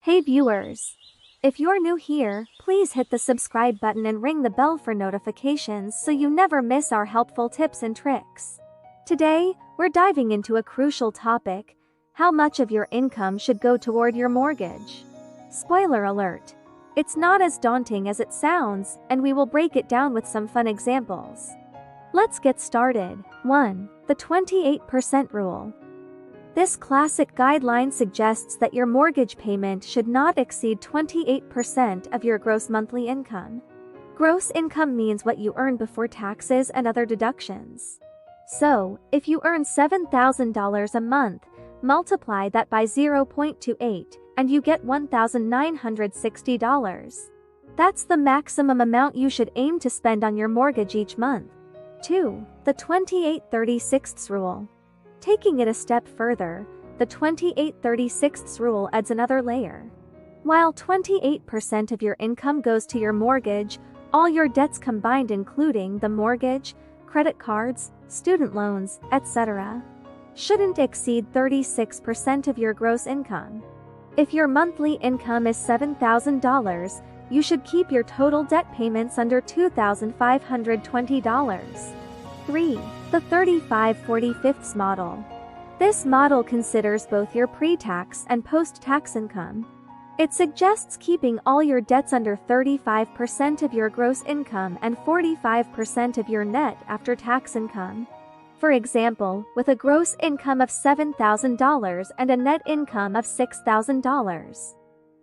Hey viewers! If you're new here, please hit the subscribe button and ring the bell for notifications so you never miss our helpful tips and tricks. Today, we're diving into a crucial topic: how much of your income should go toward your mortgage. Spoiler alert! It's not as daunting as it sounds, and we will break it down with some fun examples. Let's get started. 1. The 28% rule. This classic guideline suggests that your mortgage payment should not exceed 28% of your gross monthly income. Gross income means what you earn before taxes and other deductions. So, if you earn $7,000 a month, multiply that by 0.28, and you get $1,960. That's the maximum amount you should aim to spend on your mortgage each month. 2. The 28/36 rule. Taking it a step further, the 28/36 rule adds another layer. While 28% of your income goes to your mortgage, all your debts combined, including the mortgage, credit cards, student loans, etc., shouldn't exceed 36% of your gross income. If your monthly income is $7,000, you should keep your total debt payments under $2,520. 3. The 35/45 model. This model considers both your pre-tax and post-tax income. It suggests keeping all your debts under 35% of your gross income and 45% of your net after-tax income. For example, with a gross income of $7,000 and a net income of $6,000.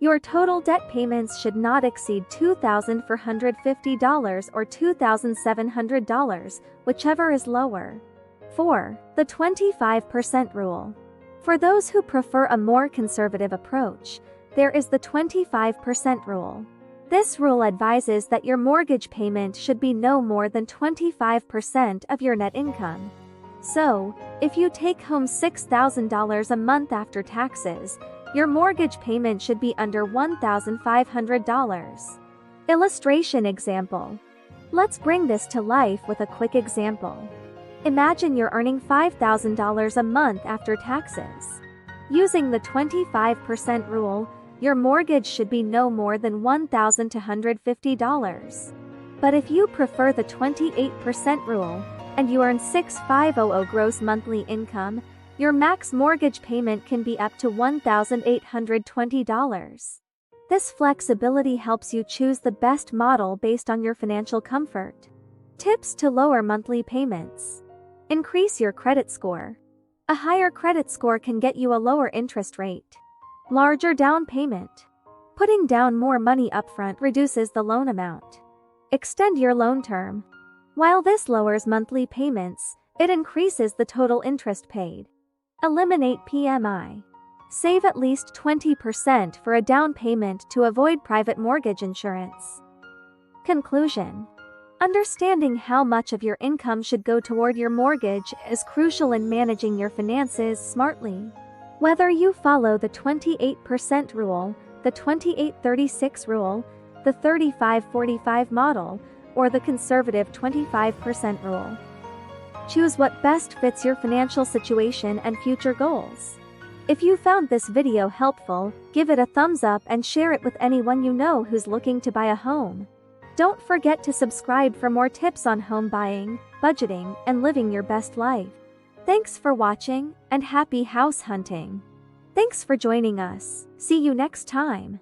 Your total debt payments should not exceed $2,450 or $2,700, whichever is lower. 4. The 25% rule. For those who prefer a more conservative approach, there is the 25% rule. This rule advises that your mortgage payment should be no more than 25% of your net income. So, if you take home $6,000 a month after taxes, your mortgage payment should be under $1,500. Illustration example. Let's bring this to life with a quick example. Imagine you're earning $5,000 a month after taxes. Using the 25% rule, your mortgage should be no more than $1,250. But if you prefer the 28% rule, and you earn $6,500 gross monthly income, your max mortgage payment can be up to $1,820. This flexibility helps you choose the best model based on your financial comfort. Tips to lower monthly payments. Increase your credit score. A higher credit score can get you a lower interest rate. Larger down payment. Putting down more money upfront reduces the loan amount. Extend your loan term. While this lowers monthly payments, it increases the total interest paid. Eliminate PMI. Save at least 20% for a down payment to avoid private mortgage insurance. Conclusion. Understanding how much of your income should go toward your mortgage is crucial in managing your finances smartly. Whether you follow the 28% rule, the 28/36 rule, the 35/45 model, or the conservative 25% rule, choose what best fits your financial situation and future goals. If you found this video helpful, give it a thumbs up and share it with anyone you know who's looking to buy a home. Don't forget to subscribe for more tips on home buying, budgeting, and living your best life. Thanks for watching, and happy house hunting. Thanks for joining us. See you next time.